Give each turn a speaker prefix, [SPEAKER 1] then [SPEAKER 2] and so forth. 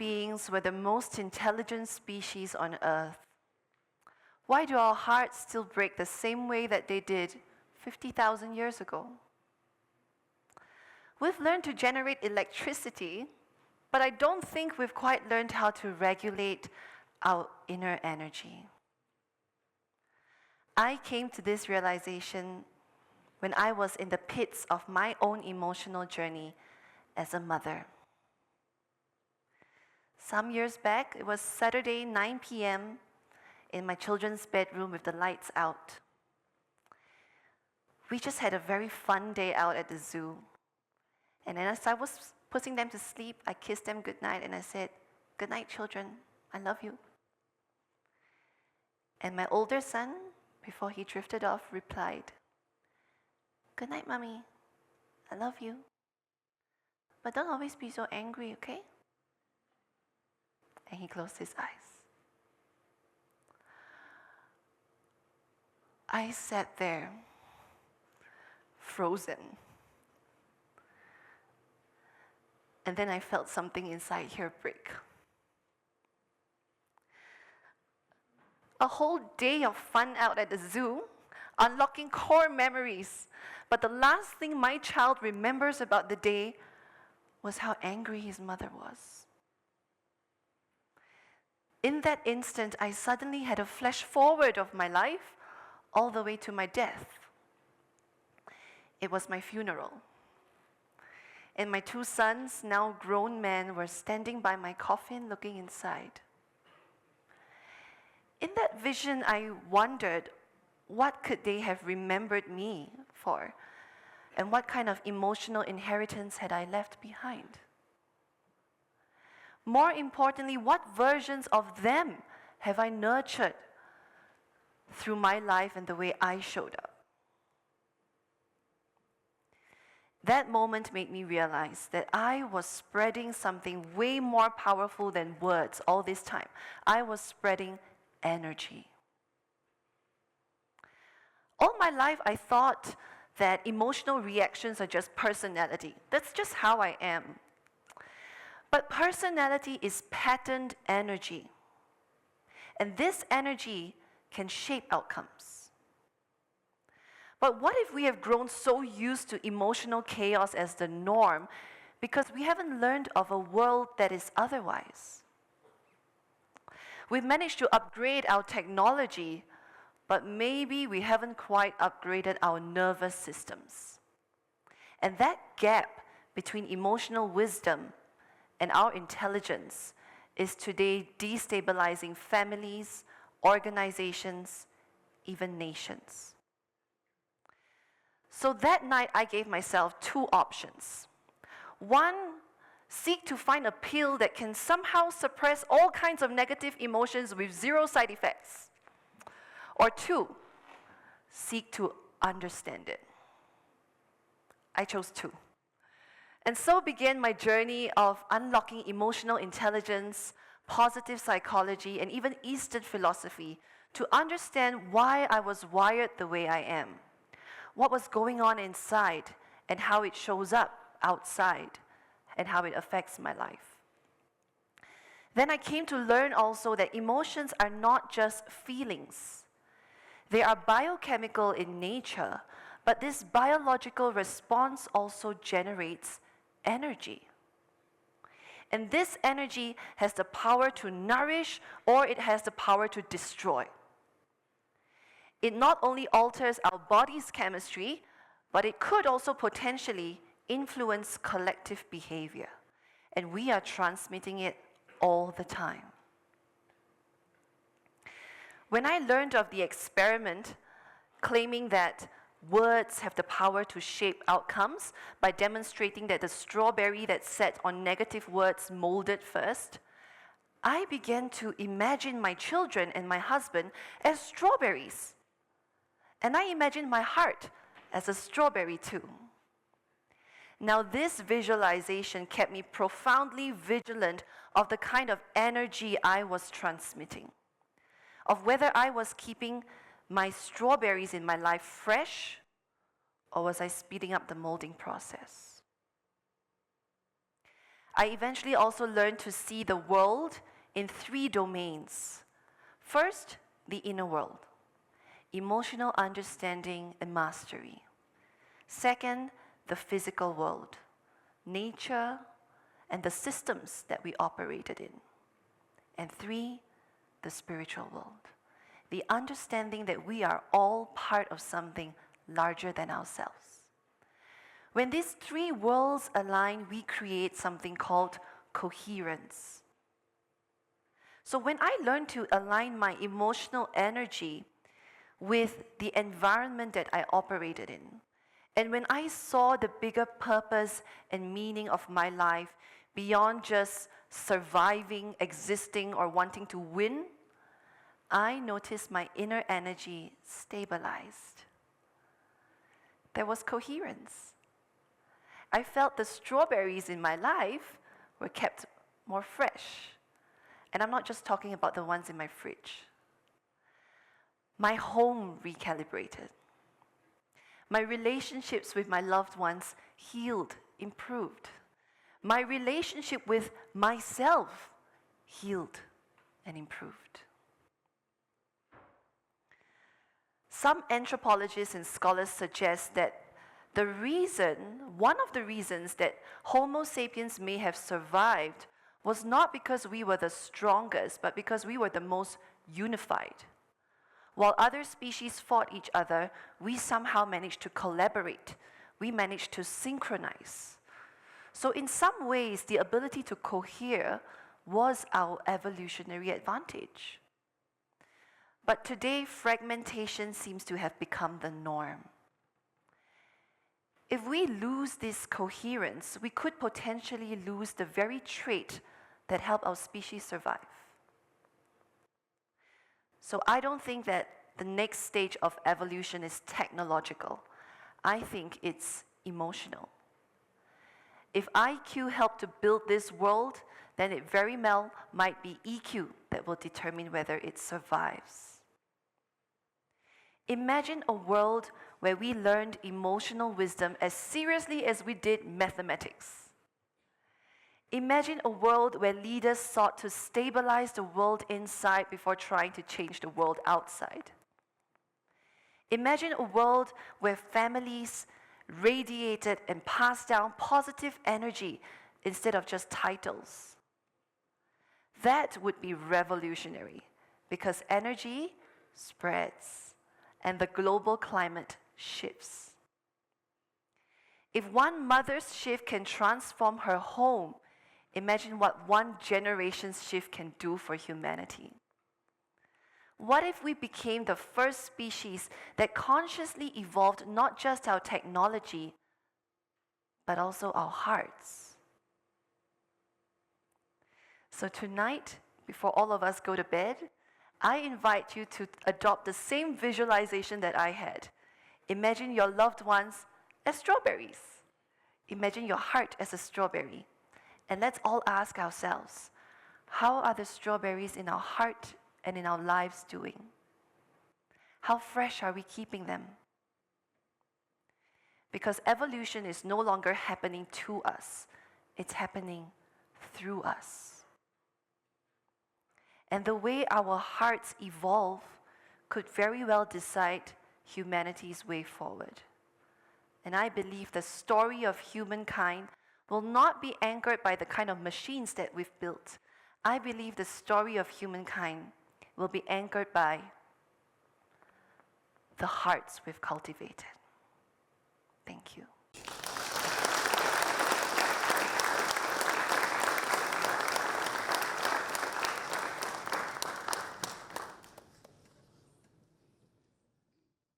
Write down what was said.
[SPEAKER 1] beings were the most intelligent species on Earth, why do our hearts still break the same way that they did 50,000 years ago? We've learned to generate electricity, but I don't think we've quite learned how to regulate our inner energy. I came to this realization when I was in the pits of my own emotional journey as a mother. Some years back, it was Saturday, 9 p.m., in my children's bedroom with the lights out. We just had a very fun day out at the zoo. And then as I was putting them to sleep, I kissed them goodnight and I said, "Good night, children. I love you." And my older son, before he drifted off, replied, "Good night, Mommy. I love you. But don't always be so angry, okay?" And he closed his eyes. I sat there, frozen. And then I felt something inside here break. A whole day of fun out at the zoo, unlocking core memories. But the last thing my child remembers about the day was how angry his mother was. In that instant, I suddenly had a flash forward of my life all the way to my death. It was my funeral. And my two sons, now grown men, were standing by my coffin looking inside. In that vision, I wondered, what could they have remembered me for? And what kind of emotional inheritance had I left behind? More importantly, what versions of them have I nurtured through my life and the way I showed up? That moment made me realize that I was spreading something way more powerful than words all this time. I was spreading energy. All my life, I thought that emotional reactions are just personality. That's just how I am. But personality is patterned energy. And this energy can shape outcomes. But what if we have grown so used to emotional chaos as the norm because we haven't learned of a world that is otherwise? We've managed to upgrade our technology, but maybe we haven't quite upgraded our nervous systems. And that gap between emotional wisdom and our intelligence is today destabilizing families, organizations, even nations. So that night, I gave myself two options. One, seek to find a pill that can somehow suppress all kinds of negative emotions with zero side effects. Or two, seek to understand it. I chose two. And so began my journey of unlocking emotional intelligence, positive psychology, and even Eastern philosophy to understand why I was wired the way I am, what was going on inside, and how it shows up outside, and how it affects my life. Then I came to learn also that emotions are not just feelings. They are biochemical in nature, but this biological response also generates energy. And this energy has the power to nourish, or it has the power to destroy. It not only alters our body's chemistry, but it could also potentially influence collective behavior. And we are transmitting it all the time. When I learned of the experiment claiming that words have the power to shape outcomes by demonstrating that the strawberry that sat on negative words molded first, I began to imagine my children and my husband as strawberries. And I imagined my heart as a strawberry too. Now this visualization kept me profoundly vigilant of the kind of energy I was transmitting, of whether I was keeping my strawberries in my life fresh, or was I speeding up the molding process? I eventually also learned to see the world in 3 domains. First, the inner world, emotional understanding and mastery. Second, the physical world, nature and the systems that we operated in. And 3, the spiritual world, the understanding that we are all part of something larger than ourselves. When these 3 worlds align, we create something called coherence. So when I learned to align my emotional energy with the environment that I operated in, and when I saw the bigger purpose and meaning of my life beyond just surviving, existing, or wanting to win, I noticed my inner energy stabilized. There was coherence. I felt the strawberries in my life were kept more fresh. And I'm not just talking about the ones in my fridge. My home recalibrated. My relationships with my loved ones healed, improved. My relationship with myself healed and improved. Some anthropologists and scholars suggest that one of the reasons that Homo sapiens may have survived was not because we were the strongest, but because we were the most unified. While other species fought each other, we somehow managed to collaborate. We managed to synchronize. So in some ways, the ability to cohere was our evolutionary advantage. But today, fragmentation seems to have become the norm. If we lose this coherence, we could potentially lose the very trait that help our species survive. So I don't think that the next stage of evolution is technological. I think it's emotional. If IQ helped to build this world, then it very well might be EQ that will determine whether it survives. Imagine a world where we learned emotional wisdom as seriously as we did mathematics. Imagine a world where leaders sought to stabilize the world inside before trying to change the world outside. Imagine a world where families radiated and passed down positive energy instead of just titles. That would be revolutionary because energy spreads and the global climate shifts. If one mother's shift can transform her home, imagine what one generation's shift can do for humanity. What if we became the first species that consciously evolved not just our technology, but also our hearts? So tonight, before all of us go to bed, I invite you to adopt the same visualization that I had. Imagine your loved ones as strawberries. Imagine your heart as a strawberry. And let's all ask ourselves, how are the strawberries in our heart and in our lives doing? How fresh are we keeping them? Because evolution is no longer happening to us, it's happening through us. And the way our hearts evolve could very well decide humanity's way forward. And I believe the story of humankind will not be anchored by the kind of machines that we've built. I believe the story of humankind will be anchored by the hearts we've cultivated. Thank you.